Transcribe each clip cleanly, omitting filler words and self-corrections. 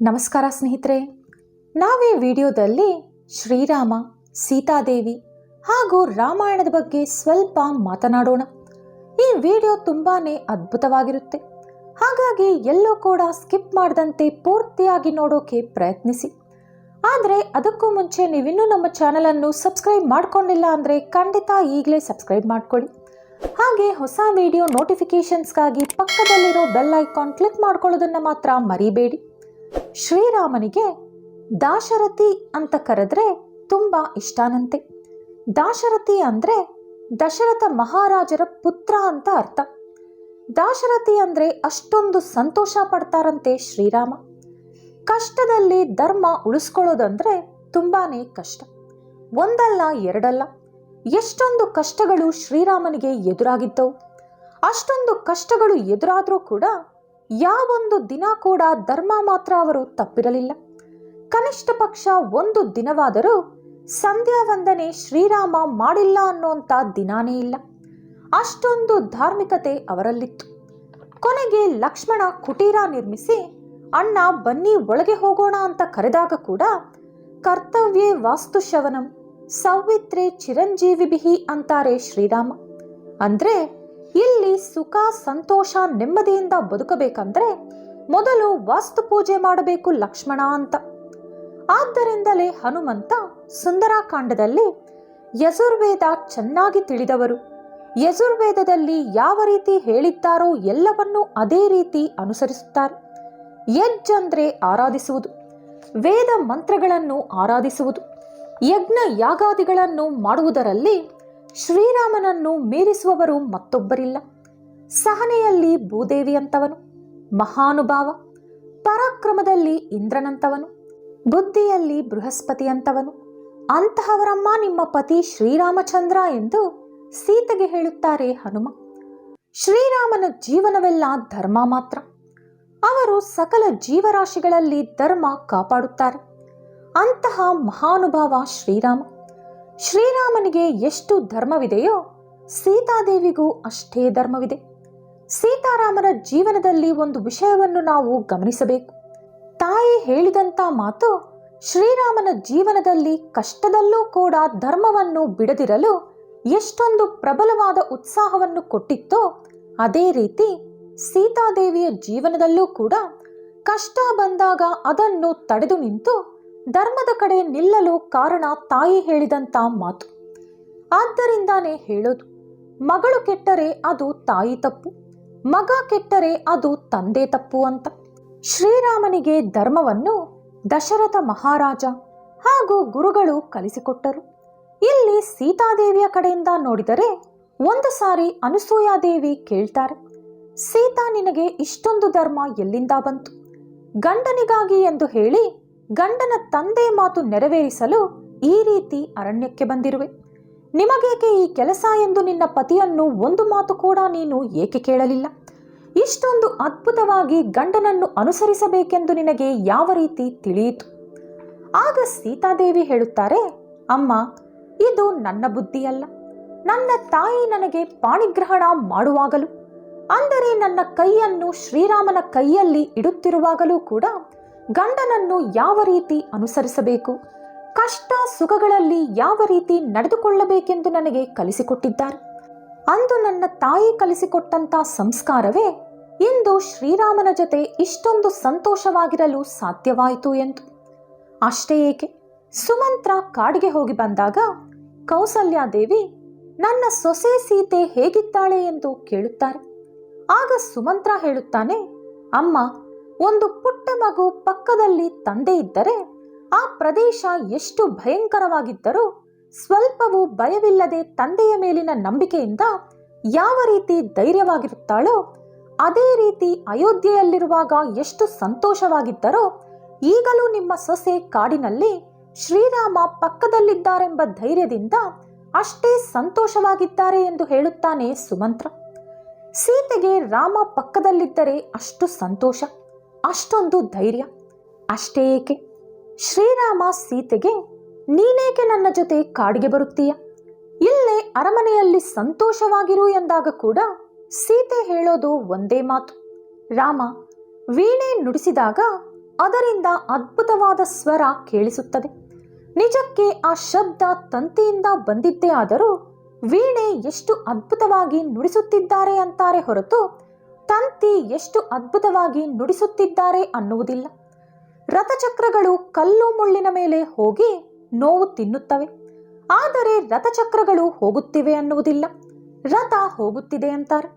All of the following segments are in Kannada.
ನಮಸ್ಕಾರ ಸ್ನೇಹಿತರೆ, ನಾವೀ ವಿಡಿಯೋದಲ್ಲಿ ಶ್ರೀರಾಮ, ಸೀತಾದೇವಿ ಹಾಗೂ ರಾಮಾಯಣದ ಬಗ್ಗೆ ಸ್ವಲ್ಪ ಮಾತನಾಡೋಣ. ಈ ವಿಡಿಯೋ ತುಂಬಾನೇ ಅದ್ಭುತವಾಗಿರುತ್ತೆ. ಹಾಗಾಗಿ ಎಲ್ಲೂ ಕೂಡ ಸ್ಕಿಪ್ ಮಾಡದಂತೆ ಪೂರ್ತಿಯಾಗಿ ನೋಡೋಕೆ ಪ್ರಯತ್ನಿಸಿ. ಆದರೆ ಅದಕ್ಕೂ ಮುಂಚೆ ನೀವಿನ್ನೂ ನಮ್ಮ ಚಾನಲನ್ನು ಸಬ್ಸ್ಕ್ರೈಬ್ ಮಾಡ್ಕೊಂಡಿಲ್ಲ ಅಂದರೆ ಖಂಡಿತ ಈಗಲೇ ಸಬ್ಸ್ಕ್ರೈಬ್ ಮಾಡ್ಕೊಳ್ಳಿ. ಹಾಗೆ ಹೊಸ ವಿಡಿಯೋ ನೋಟಿಫಿಕೇಶನ್ಸ್ಗಾಗಿ ಪಕ್ಕದಲ್ಲಿರೋ ಬೆಲ್ ಐಕಾನ್ ಕ್ಲಿಕ್ ಮಾಡ್ಕೊಳ್ಳೋದನ್ನು ಮಾತ್ರ ಮರಿಬೇಡಿ. ಶ್ರೀರಾಮನಿಗೆ ದಾಶರಥಿ ಅಂತ ಕರೆದ್ರೆ ತುಂಬಾ ಇಷ್ಟಾನಂತೆ. ದಾಶರಥಿ ಅಂದ್ರೆ ದಶರಥ ಮಹಾರಾಜರ ಪುತ್ರ ಅಂತ ಅರ್ಥ. ದಾಶರಥಿ ಅಂದ್ರೆ ಅಷ್ಟೊಂದು ಸಂತೋಷ ಪಡ್ತಾರಂತೆ ಶ್ರೀರಾಮ. ಕಷ್ಟದಲ್ಲಿ ಧರ್ಮ ಉಳಿಸ್ಕೊಳ್ಳೋದಂದ್ರೆ ತುಂಬಾನೇ ಕಷ್ಟ. ಒಂದಲ್ಲ ಎರಡಲ್ಲ, ಎಷ್ಟೊಂದು ಕಷ್ಟಗಳು ಶ್ರೀರಾಮನಿಗೆ ಎದುರಾಗಿದ್ದವು. ಅಷ್ಟೊಂದು ಕಷ್ಟಗಳು ಎದುರಾದರೂ ಕೂಡ ಯಾವೊಂದು ದಿನ ಕೂಡ ಧರ್ಮ ಮಾತ್ರ ಅವರು ತಪ್ಪಿರಲಿಲ್ಲ. ಕನಿಷ್ಠ ಪಕ್ಷ ಒಂದು ದಿನವಾದರೂ ಸಂಧ್ಯಾ ವಂದನೆ ಶ್ರೀರಾಮ ಮಾಡಿಲ್ಲ ಅನ್ನುವಂಥ ದಿನಾನೇ ಇಲ್ಲ. ಅಷ್ಟೊಂದು ಧಾರ್ಮಿಕತೆ ಅವರಲ್ಲಿತ್ತು. ಕೊನೆಗೆ ಲಕ್ಷ್ಮಣ ಕುಟೀರ ನಿರ್ಮಿಸಿ ಅಣ್ಣ ಬನ್ನಿ ಒಳಗೆ ಹೋಗೋಣ ಅಂತ ಕರೆದಾಗ ಕೂಡ ಕರ್ತವ್ಯೇ ವಾಸ್ತುಶವನಂ ಸೌವಿತ್ರೇ ಚಿರಂಜೀವಿಭಿಹಿ ಅಂತಾರೆ ಶ್ರೀರಾಮ. ಅಂದ್ರೆ ಇಲ್ಲಿ ಸುಖ, ಸಂತೋಷ, ನೆಮ್ಮದಿಯಿಂದ ಬದುಕಬೇಕಂದ್ರೆ ಮೊದಲು ವಾಸ್ತು ಪೂಜೆ ಮಾಡಬೇಕು ಲಕ್ಷ್ಮಣ ಅಂತ. ಆದ್ದರಿಂದಲೇ ಹನುಮಂತ ಸುಂದರಾಕಾಂಡದಲ್ಲಿ ಯಜುರ್ವೇದ ಚೆನ್ನಾಗಿ ತಿಳಿದವರು. ಯಜುರ್ವೇದದಲ್ಲಿ ಯಾವ ರೀತಿ ಹೇಳಿದ್ದಾರೋ ಎಲ್ಲವನ್ನೂ ಅದೇ ರೀತಿ ಅನುಸರಿಸುತ್ತಾರೆ. ಯಜ್ ಅಂದ್ರೆ ಆರಾಧಿಸುವುದು, ವೇದ ಮಂತ್ರಗಳನ್ನು ಆರಾಧಿಸುವುದು, ಯಜ್ಞ ಯಾಗಾದಿಗಳನ್ನು ಮಾಡುವುದರಲ್ಲಿ ಶ್ರೀರಾಮನನ್ನು ಮೀರಿಸುವವರು ಮತ್ತೊಬ್ಬರಿಲ್ಲ. ಸಹನೆಯಲ್ಲಿ ಭೂದೇವಿ ಅಂತವನು, ಮಹಾನುಭಾವ, ಪರಾಕ್ರಮದಲ್ಲಿ ಇಂದ್ರನಂತವನು, ಬುದ್ಧಿಯಲ್ಲಿ ಬೃಹಸ್ಪತಿ ಅಂತವನು. ಅಂತಹವರಮ್ಮ ನಿಮ್ಮ ಪತಿ ಶ್ರೀರಾಮಚಂದ್ರ ಎಂದು ಸೀತೆಗೆ ಹೇಳುತ್ತಾರೆ ಹನುಮ. ಶ್ರೀರಾಮನ ಜೀವನವೆಲ್ಲ ಧರ್ಮ ಮಾತ್ರ. ಅವರು ಸಕಲ ಜೀವರಾಶಿಗಳಲ್ಲಿ ಧರ್ಮ ಕಾಪಾಡುತ್ತಾರೆ. ಅಂತಹ ಮಹಾನುಭಾವ ಶ್ರೀರಾಮ. ಶ್ರೀರಾಮನಿಗೆ ಎಷ್ಟು ಧರ್ಮವಿದೆಯೋ ಸೀತಾದೇವಿಗೂ ಅಷ್ಟೇ ಧರ್ಮವಿದೆ. ಸೀತಾರಾಮನ ಜೀವನದಲ್ಲಿ ಒಂದು ವಿಷಯವನ್ನು ನಾವು ಗಮನಿಸಬೇಕು. ತಾಯಿ ಹೇಳಿದಂಥ ಮಾತು ಶ್ರೀರಾಮನ ಜೀವನದಲ್ಲಿ ಕಷ್ಟದಲ್ಲೂ ಕೂಡ ಧರ್ಮವನ್ನು ಬಿಡದಿರಲು ಎಷ್ಟೊಂದು ಪ್ರಬಲವಾದ ಉತ್ಸಾಹವನ್ನು ಕೊಟ್ಟಿತ್ತೋ ಅದೇ ರೀತಿ ಸೀತಾದೇವಿಯ ಜೀವನದಲ್ಲೂ ಕೂಡ ಕಷ್ಟ ಬಂದಾಗ ಅದನ್ನು ತಡೆದು ನಿಂತು ಧರ್ಮದ ಕಡೆ ನಿಲ್ಲಲು ಕಾರಣ ತಾಯಿ ಹೇಳಿದಂಥ ಮಾತು. ಆದ್ದರಿಂದಾನೇ ಹೇಳೋದು, ಮಗಳು ಕೆಟ್ಟರೆ ಅದು ತಾಯಿ ತಪ್ಪು, ಮಗ ಕೆಟ್ಟರೆ ಅದು ತಂದೆ ತಪ್ಪು ಅಂತ. ಶ್ರೀರಾಮನಿಗೆ ಧರ್ಮವನ್ನು ದಶರಥ ಮಹಾರಾಜ ಹಾಗೂ ಗುರುಗಳು ಕಲಿಸಿಕೊಟ್ಟರು. ಇಲ್ಲಿ ಸೀತಾದೇವಿಯ ಕಡೆಯಿಂದ ನೋಡಿದರೆ ಒಂದು ಸಾರಿ ಅನಸೂಯಾದೇವಿ ಕೇಳ್ತಾರೆ, ಸೀತಾ ನಿನಗೆ ಇಷ್ಟೊಂದು ಧರ್ಮ ಎಲ್ಲಿಂದ ಬಂತು? ಗಂಡನಿಗಾಗಿ ಎಂದು ಹೇಳಿ ಗಂಡನ ತಂದೆ ಮಾತು ನೆರವೇರಿಸಲು ಈ ರೀತಿ ಅರಣ್ಯಕ್ಕೆ ಬಂದಿರುವೆ. ನಿಮಗೇಕೆ ಈ ಕೆಲಸ ಎಂದು ನಿನ್ನ ಪತಿಯನ್ನು ಒಂದು ಮಾತು ಕೂಡ ನೀನು ಏಕೆ ಕೇಳಲಿಲ್ಲ? ಇಷ್ಟೊಂದು ಅದ್ಭುತವಾಗಿ ಗಂಡನನ್ನು ಅನುಸರಿಸಬೇಕೆಂದು ನಿನಗೆ ಯಾವ ರೀತಿ ತಿಳಿಯಿತು? ಆಗ ಸೀತಾದೇವಿ ಹೇಳುತ್ತಾರೆ, ಅಮ್ಮ, ಇದು ನನ್ನ ಬುದ್ಧಿಯಲ್ಲ. ನನ್ನ ತಾಯಿ ನನಗೆ ಪಾಣಿಗ್ರಹಣ ಮಾಡುವಾಗಲೂ, ಅಂದರೆ ನನ್ನ ಕೈಯನ್ನು ಶ್ರೀರಾಮನ ಕೈಯಲ್ಲಿ ಇಡುತ್ತಿರುವಾಗಲೂ ಕೂಡ ಗಂಡನನ್ನು ಯಾವ ರೀತಿ ಅನುಸರಿಸಬೇಕು, ಕಷ್ಟ ಸುಖಗಳಲ್ಲಿ ಯಾವ ರೀತಿ ನಡೆದುಕೊಳ್ಳಬೇಕೆಂದು ನನಗೆ ಕಲಿಸಿಕೊಟ್ಟಿದ್ದಾರೆ. ಅಂದು ನನ್ನ ತಾಯಿ ಕಲಿಸಿಕೊಟ್ಟಂತ ಸಂಸ್ಕಾರವೇ ಇಂದು ಶ್ರೀರಾಮನ ಜೊತೆ ಇಷ್ಟೊಂದು ಸಂತೋಷವಾಗಿರಲು ಸಾಧ್ಯವಾಯಿತು ಎಂದು. ಅಷ್ಟೇ ಏಕೆ, ಸುಮಂತ್ರ ಕಾಡಿಗೆ ಹೋಗಿ ಬಂದಾಗ ಕೌಸಲ್ಯಾದೇವಿ ನನ್ನ ಸೊಸೆ ಸೀತೆ ಹೇಗಿದ್ದಾಳೆ ಎಂದು ಕೇಳುತ್ತಾರೆ. ಆಗ ಸುಮಂತ್ರ ಹೇಳುತ್ತಾನೆ, ಅಮ್ಮ, ಒಂದು ಪುಟ್ಟ ಮಗು ಪಕ್ಕದಲ್ಲಿ ತಂದೆ ಇದ್ದರೆ ಆ ಪ್ರದೇಶ ಎಷ್ಟು ಭಯಂಕರವಾಗಿದ್ದರೂ ಸ್ವಲ್ಪವೂ ಭಯವಿಲ್ಲದೆ ತಂದೆಯ ಮೇಲಿನ ನಂಬಿಕೆಯಿಂದ ಯಾವ ರೀತಿ ಧೈರ್ಯವಾಗಿರುತ್ತಾಳೋ ಅದೇ ರೀತಿ ಅಯೋಧ್ಯೆಯಲ್ಲಿರುವಾಗ ಎಷ್ಟು ಸಂತೋಷವಾಗಿದ್ದರೋ ಈಗಲೂ ನಿಮ್ಮ ಸೊಸೆ ಕಾಡಿನಲ್ಲಿ ಶ್ರೀರಾಮ ಪಕ್ಕದಲ್ಲಿದ್ದಾರೆಂಬ ಧೈರ್ಯದಿಂದ ಅಷ್ಟೇ ಸಂತೋಷವಾಗಿದ್ದಾರೆ ಎಂದು ಹೇಳುತ್ತಾನೆ ಸುಮಂತ್ರ. ಸೀತೆಗೆ ರಾಮ ಪಕ್ಕದಲ್ಲಿದ್ದರೆ ಅಷ್ಟು ಸಂತೋಷ, ಅಷ್ಟೊಂದು ಧೈರ್ಯ. ಅಷ್ಟೇ ಏಕೆ, ಶ್ರೀರಾಮ ಸೀತೆಗೆ ನೀನೇಕೆ ನನ್ನ ಜೊತೆ ಕಾಡಿಗೆ ಬರುತ್ತೀಯ, ಇಲ್ಲೇ ಅರಮನೆಯಲ್ಲಿ ಸಂತೋಷವಾಗಿರು ಎಂದಾಗ ಕೂಡ ಸೀತೆ ಹೇಳೋದು ಒಂದೇ ಮಾತು, ರಾಮ, ವೀಣೆ ನುಡಿಸಿದಾಗ ಅದರಿಂದ ಅದ್ಭುತವಾದ ಸ್ವರ ಕೇಳಿಸುತ್ತದೆ. ನಿಜಕ್ಕೆ ಆ ಶಬ್ದ ತಂತಿಯಿಂದ ಬಂದಿದ್ದೇ ಆದರೂ ವೀಣೆ ಎಷ್ಟು ಅದ್ಭುತವಾಗಿ ನುಡಿಸುತ್ತಿದ್ದಾರೆ ಅಂತಾರೆ ಹೊರತು ತಂತಿ ಎಷ್ಟು ಅದ್ಭುತವಾಗಿ ನುಡಿಸುತ್ತಿದ್ದಾರೆ ಅನ್ನುವುದಿಲ್ಲ. ರಥಚಕ್ರಗಳು ಕಲ್ಲು ಮುಳ್ಳಿನ ಮೇಲೆ ಹೋಗಿ ನೋವು ತಿನ್ನುತ್ತವೆ, ಆದರೆ ರಥಚಕ್ರಗಳು ಹೋಗುತ್ತಿವೆ ಅನ್ನುವುದಿಲ್ಲ, ರಥ ಹೋಗುತ್ತಿದೆ ಅಂತಾರೆ.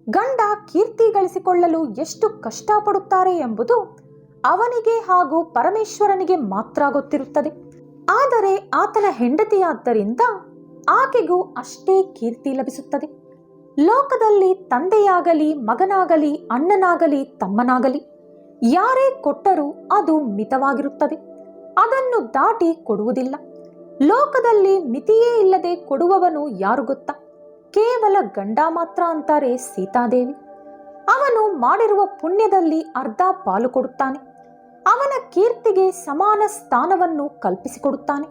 ಗಂಡ ಕೀರ್ತಿ ಗಳಿಸಿಕೊಳ್ಳಲು ಎಷ್ಟು ಕಷ್ಟಪಡುತ್ತಾರೆ ಎಂಬುದು ಅವನಿಗೆ ಹಾಗೂ ಪರಮೇಶ್ವರನಿಗೆ ಮಾತ್ರ ಗೊತ್ತಿರುತ್ತದೆ. ಆದರೆ ಆತನ ಹೆಂಡತಿಯಾದ್ದರಿಂದ ಆಕೆಗೂ ಅಷ್ಟೇ ಕೀರ್ತಿ ಲಭಿಸುತ್ತದೆ. ಲೋಕದಲ್ಲಿ ತಂದೆಯಾಗಲಿ, ಮಗನಾಗಲಿ, ಅಣ್ಣನಾಗಲಿ, ತಮ್ಮನಾಗಲಿ ಯಾರೇ ಕೊಟ್ಟರೂ ಅದು ಮಿತವಾಗಿರುತ್ತದೆ, ಅದನ್ನು ದಾಟಿ ಕೊಡುವುದಿಲ್ಲ. ಲೋಕದಲ್ಲಿ ಮಿತಿಯೇ ಇಲ್ಲದೆ ಕೊಡುವವನು ಯಾರು ಗೊತ್ತಾ? ಕೇವಲ ಗಂಡ ಮಾತ್ರ ಅಂತಾರೆ ಸೀತಾದೇವಿ. ಅವನು ಮಾಡಿರುವ ಪುಣ್ಯದಲ್ಲಿ ಅರ್ಧ ಪಾಲು ಕೊಡುತ್ತಾನೆ, ಅವನ ಕೀರ್ತಿಗೆ ಸಮಾನ ಸ್ಥಾನವನ್ನು ಕಲ್ಪಿಸಿಕೊಡುತ್ತಾನೆ.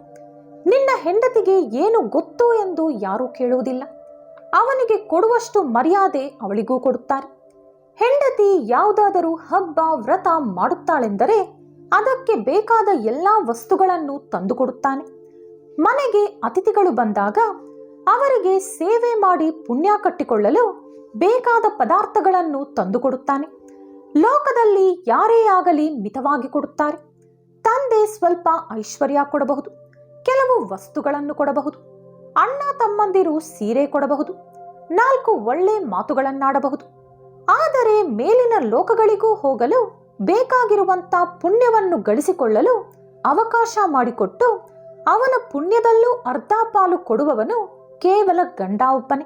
ನಿನ್ನ ಹೆಂಡತಿಗೆ ಏನು ಗೊತ್ತು ಎಂದು ಯಾರೂ ಕೇಳುವುದಿಲ್ಲ, ಅವನಿಗೆ ಕೊಡುವಷ್ಟು ಮರ್ಯಾದೆ ಅವಳಿಗೂ ಕೊಡುತ್ತಾರೆ. ಹೆಂಡತಿ ಯಾವುದಾದರೂ ಹಬ್ಬ ವ್ರತ ಮಾಡುತ್ತಾಳೆಂದರೆ ಅದಕ್ಕೆ ಬೇಕಾದ ಎಲ್ಲಾ ವಸ್ತುಗಳನ್ನು ತಂದುಕೊಡುತ್ತಾನೆ. ಮನೆಗೆ ಅತಿಥಿಗಳು ಬಂದಾಗ ಅವರಿಗೆ ಸೇವೆ ಮಾಡಿ ಪುಣ್ಯ ಕಟ್ಟಿಕೊಳ್ಳಲು ಬೇಕಾದ ಪದಾರ್ಥಗಳನ್ನು ತಂದುಕೊಡುತ್ತಾನೆ. ಲೋಕದಲ್ಲಿ ಯಾರೇ ಆಗಲಿ ಮಿತವಾಗಿ ಕೊಡುತ್ತಾರೆ. ತಂದೆ ಸ್ವಲ್ಪ ಐಶ್ವರ್ಯ ಕೊಡಬಹುದು, ಕೆಲವು ವಸ್ತುಗಳನ್ನು ಕೊಡಬಹುದು, ಅಣ್ಣ ತಮ್ಮಂದಿರು ಸೀರೆ ಕೊಡಬಹುದು, 4 ಒಳ್ಳೆ ಮಾತುಗಳನ್ನಾಡಬಹುದು. ಆದರೆ ಮೇಲಿನ ಲೋಕಗಳಿಗೂ ಹೋಗಲು ಬೇಕಾಗಿರುವಂತ ಪುಣ್ಯವನ್ನು ಗಳಿಸಿಕೊಳ್ಳಲು ಅವಕಾಶ ಮಾಡಿಕೊಟ್ಟು ಅವನ ಪುಣ್ಯದಲ್ಲೂ ಅರ್ಧ ಪಾಲು ಕೊಡುವವನು ಕೇವಲ ಗಂಡ ಒಬ್ಬನೇ.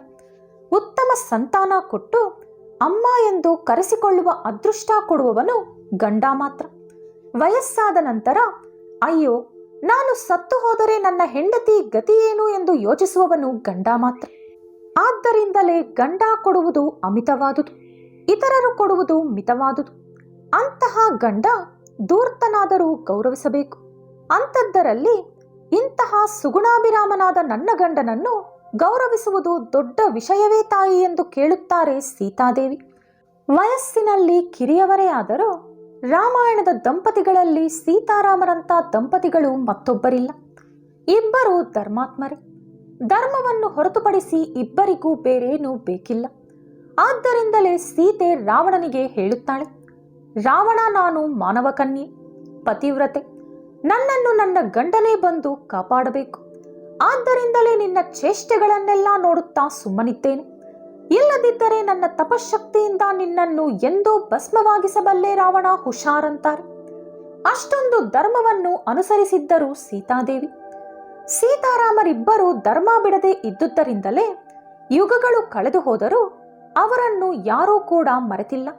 ಉತ್ತಮ ಸಂತಾನ ಕೊಟ್ಟು ಅಮ್ಮ ಎಂದು ಕರೆಸಿಕೊಳ್ಳುವ ಅದೃಷ್ಟ ಕೊಡುವವನು ಗಂಡ ಮಾತ್ರ. ವಯಸ್ಸಾದ ನಂತರ ಅಯ್ಯೋ ನಾನು ಸತ್ತು ಹೋದರೆ ನನ್ನ ಹೆಂಡತಿ ಗತಿಯೇನು ಎಂದು ಯೋಚಿಸುವವನು ಗಂಡ ಮಾತ್ರ. ಆದ್ದರಿಂದಲೇ ಗಂಡ ಕೊಡುವುದು ಅಮಿತವಾದುದು, ಇತರರು ಕೊಡುವುದು ಮಿತವಾದುದು. ಅಂತಹ ಗಂಡ ಧೂರ್ತನಾದರೂ ಗೌರವಿಸಬೇಕು. ಅಂಥದ್ದರಲ್ಲಿ ಇಂತಹ ಸುಗುಣಾಭಿರಾಮನಾದ ನನ್ನ ಗಂಡನನ್ನು ಗೌರವಿಸುವುದು ದೊಡ್ಡ ವಿಷಯವೇ ತಾಯಿ ಎಂದು ಕೇಳುತ್ತಾರೆ ಸೀತಾದೇವಿ. ವಯಸ್ಸಿನಲ್ಲಿ ಕಿರಿಯವರೇ ಆದರೂ ರಾಮಾಯಣದ ದಂಪತಿಗಳಲ್ಲಿ ಸೀತಾರಾಮರಂಥ ದಂಪತಿಗಳು ಮತ್ತೊಬ್ಬರಿಲ್ಲ. ಇಬ್ಬರು ಧರ್ಮಾತ್ಮರೇ. ಧರ್ಮವನ್ನು ಹೊರತುಪಡಿಸಿ ಇಬ್ಬರಿಗೂ ಬೇರೇನೂ ಬೇಕಿಲ್ಲ. ಆದ್ದರಿಂದಲೇ ಸೀತೆ ರಾವಣನಿಗೆ ಹೇಳುತ್ತಾಳೆ, ರಾವಣ, ನಾನು ಮಾನವ ಕನ್ಯೆ, ಪತಿವ್ರತೆ, ನನ್ನನ್ನು ನನ್ನ ಗಂಡನೇ ಬಂದು ಕಾಪಾಡಬೇಕು. ಆದ್ದರಿಂದಲೇ ನಿನ್ನ ಚೇಷ್ಟೆಗಳನ್ನೆಲ್ಲ ನೋಡುತ್ತಾ ಸುಮ್ಮನಿದ್ದೇನೆ. ಇಲ್ಲದಿದ್ದರೆ ನನ್ನ ತಪಶಕ್ತಿಯಿಂದ ನಿನ್ನನ್ನು ಎಂದೋ ಭಸ್ಮವಾಗಿಸಬಲ್ಲೆ ರಾವಣ, ಹುಷಾರಂತಾರೆ. ಅಷ್ಟೊಂದು ಧರ್ಮವನ್ನು ಅನುಸರಿಸಿದ್ದರು ಸೀತಾದೇವಿ. ಸೀತಾರಾಮರಿಬ್ಬರು ಧರ್ಮ ಬಿಡದೆ ಇದ್ದುದರಿಂದಲೇ ಯುಗಗಳು ಕಳೆದು ಹೋದರೂ ಅವರನ್ನು ಯಾರೂ ಕೂಡ ಮರೆತಿಲ್ಲ.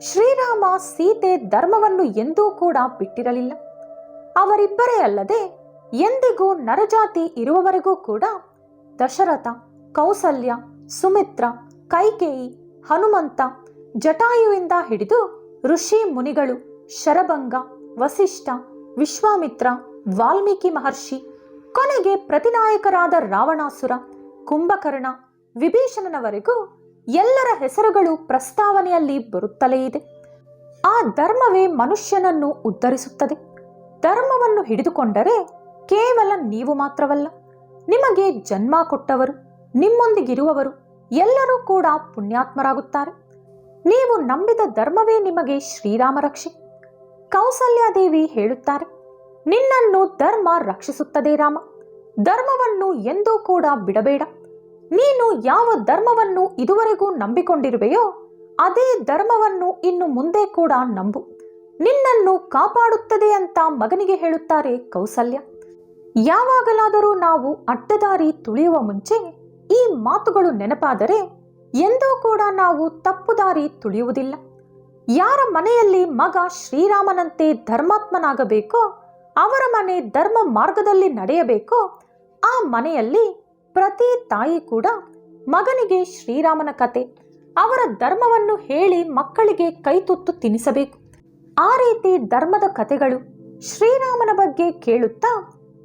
ಶ್ರೀರಾಮ ಸೀತೆ ಧರ್ಮವನ್ನು ಎಂದೂ ಕೂಡ ಬಿಟ್ಟಿರಲಿಲ್ಲ. ಅವರಿಬ್ಬರೇ ಅಲ್ಲದೆ ಎಂದಿಗೂ ನರಜಾತಿ ಇರುವವರೆಗೂ ಕೂಡ ದಶರಥ, ಕೌಸಲ್ಯ, ಸುಮಿತ್ರ, ಕೈಕೇಯಿ, ಹನುಮಂತ, ಜಟಾಯುವಿಂದ ಹಿಡಿದು ಋಷಿ ಮುನಿಗಳು, ಶರಭಂಗ, ವಸಿಷ್ಠ, ವಿಶ್ವಾಮಿತ್ರ, ವಾಲ್ಮೀಕಿ ಮಹರ್ಷಿ, ಕೊನೆಗೆ ಪ್ರತಿನಾಯಕರಾದ ರಾವಣಾಸುರ, ಕುಂಭಕರ್ಣ, ವಿಭೀಷಣನವರೆಗೂ ಎಲ್ಲರ ಹೆಸರುಗಳು ಪ್ರಸ್ತಾವನೆಯಲ್ಲಿ ಬರುತ್ತಲೇ ಇದೆ. ಆ ಧರ್ಮವೇ ಮನುಷ್ಯನನ್ನು ಉದ್ಧರಿಸುತ್ತದೆ. ಧರ್ಮವನ್ನು ಹಿಡಿದುಕೊಂಡರೆ ಕೇವಲ ನೀವು ಮಾತ್ರವಲ್ಲ, ನಿಮಗೆ ಜನ್ಮ ಕೊಟ್ಟವರು, ನಿಮ್ಮೊಂದಿಗಿರುವವರು ಎಲ್ಲರೂ ಕೂಡ ಪುಣ್ಯಾತ್ಮರಾಗುತ್ತಾರೆ. ನೀವು ನಂಬಿದ ಧರ್ಮವೇ ನಿಮಗೆ ಶ್ರೀರಾಮ ರಕ್ಷೆ. ಕೌಸಲ್ಯಾದೇವಿ ಹೇಳುತ್ತಾರೆ, ನಿನ್ನನ್ನು ಧರ್ಮ ರಕ್ಷಿಸುತ್ತದೆ ರಾಮ. ಧರ್ಮವನ್ನು ಎಂದೂ ಕೂಡ ಬಿಡಬೇಡ. ನೀನು ಯಾವ ಧರ್ಮವನ್ನು ಇದುವರೆಗೂ ನಂಬಿಕೊಂಡಿರುವೆಯೋ ಅದೇ ಧರ್ಮವನ್ನು ಇನ್ನು ಮುಂದೆ ಕೂಡ ನಂಬು, ನಿನ್ನನ್ನು ಕಾಪಾಡುತ್ತದೆ ಅಂತ ಮಗನಿಗೆ ಹೇಳುತ್ತಾರೆ ಕೌಸಲ್ಯ. ಯಾವಾಗಲಾದರೂ ನಾವು ಅಡ್ಡದಾರಿ ತುಳಿಯುವ ಮುಂಚೆ ಈ ಮಾತುಗಳು ನೆನಪಾದರೆ ಎಂದೂ ಕೂಡ ನಾವು ತಪ್ಪು ದಾರಿ ತುಳಿಯುವುದಿಲ್ಲ. ಯಾರ ಮನೆಯಲ್ಲಿ ಮಗ ಶ್ರೀರಾಮನಂತೆ ಧರ್ಮಾತ್ಮನಾಗಬೇಕೋ, ಅವರ ಮನೆ ಧರ್ಮ ಮಾರ್ಗದಲ್ಲಿ ನಡೆಯಬೇಕೋ, ಆ ಮನೆಯಲ್ಲಿ ಪ್ರತಿ ತಾಯಿ ಕೂಡ ಮಗನಿಗೆ ಶ್ರೀರಾಮನ ಕತೆ, ಅವರ ಧರ್ಮವನ್ನು ಹೇಳಿ ಮಕ್ಕಳಿಗೆ ಕೈತುತ್ತು ತಿನ್ನಿಸಬೇಕು. ಆ ರೀತಿ ಧರ್ಮದ ಕತೆಗಳು, ಶ್ರೀರಾಮನ ಬಗ್ಗೆ ಕೇಳುತ್ತಾ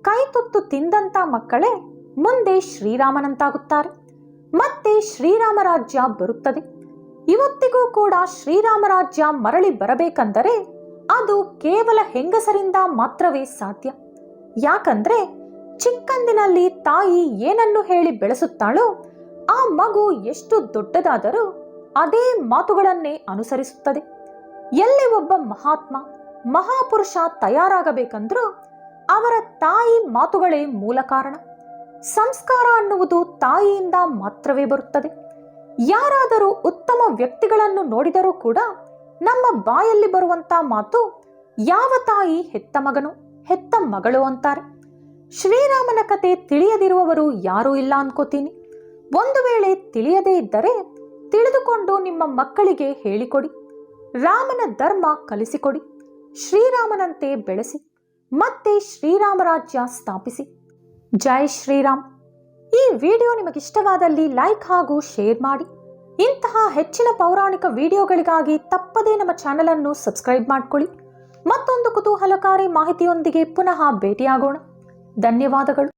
ಕೈತುತ್ತು ತಿಂದಂತ ಮಕ್ಕಳೇ ಮುಂದೆ ಶ್ರೀರಾಮನಂತಾಗುತ್ತಾರೆ. ಮತ್ತೆ ಶ್ರೀರಾಮ ರಾಜ್ಯ ಬರುತ್ತದೆ. ಇವತ್ತಿಗೂ ಕೂಡ ಶ್ರೀರಾಮ ರಾಜ್ಯ ಮರಳಿ ಬರಬೇಕೆಂದರೆ ಅದು ಕೇವಲ ಹೆಂಗಸರಿಂದ ಮಾತ್ರವೇ ಸಾಧ್ಯ. ಯಾಕಂದ್ರೆ ಚಿಕ್ಕಂದಿನಲ್ಲಿ ತಾಯಿ ಏನನ್ನು ಹೇಳಿ ಬೆಳೆಸುತ್ತಾಳೋ ಆ ಮಗು ಎಷ್ಟು ದೊಡ್ಡದಾದರೂ ಅದೇ ಮಾತುಗಳನ್ನೇ ಅನುಸರಿಸುತ್ತದೆ. ಎಲ್ಲಿ ಒಬ್ಬ ಮಹಾತ್ಮ ಮಹಾಪುರುಷ ತಯಾರಾಗಬೇಕಂದ್ರೂ ಅವರ ತಾಯಿ ಮಾತುಗಳೇ ಮೂಲ ಕಾರಣ. ಸಂಸ್ಕಾರ ಅನ್ನುವುದು ತಾಯಿಯಿಂದ ಮಾತ್ರವೇ ಬರುತ್ತದೆ. ಯಾರಾದರೂ ಉತ್ತಮ ವ್ಯಕ್ತಿಗಳನ್ನು ನೋಡಿದರೂ ಕೂಡ ನಮ್ಮ ಬಾಯಲ್ಲಿ ಬರುವಂತ ಮಾತು ಯಾವ ತಾಯಿ ಹೆತ್ತ ಮಗನು ಹೆತ್ತ ಮಗಳು ಅಂತಾರೆ. ಶ್ರೀರಾಮನ ಕತೆ ತಿಳಿಯದಿರುವವರು ಯಾರೂ ಇಲ್ಲ ಅನ್ಕೋತೀನಿ. ಒಂದು ವೇಳೆ ತಿಳಿಯದೇ ಇದ್ದರೆ ತಿಳಿದುಕೊಂಡು ನಿಮ್ಮ ಮಕ್ಕಳಿಗೆ ಹೇಳಿಕೊಡಿ. ರಾಮನ ಧರ್ಮ ಕಲಿಸಿಕೊಡಿ. ಶ್ರೀರಾಮನಂತೆ ಬೆಳೆಸಿ ಮತ್ತೆ ಶ್ರೀರಾಮ ರಾಜ್ಯ ಸ್ಥಾಪಿಸಿ. ಜೈ ಶ್ರೀರಾಮ್. ಈ ವಿಡಿಯೋ ನಿಮಗಿಷ್ಟವಾದಲ್ಲಿ ಲೈಕ್ ಹಾಗೂ ಶೇರ್ ಮಾಡಿ. ಇಂತಹ ಹೆಚ್ಚಿನ ಪೌರಾಣಿಕ ವಿಡಿಯೋಗಳಿಗಾಗಿ ತಪ್ಪದೇ ನಮ್ಮ ಚಾನೆಲ್ ಅನ್ನು ಸಬ್ಸ್ಕ್ರೈಬ್ ಮಾಡ್ಕೊಳ್ಳಿ. ಮತ್ತೊಂದು ಕುತೂಹಲಕಾರಿ ಮಾಹಿತಿಯೊಂದಿಗೆ ಪುನಃ ಭೇಟಿಯಾಗೋಣ. ಧನ್ಯವಾದಗಳು.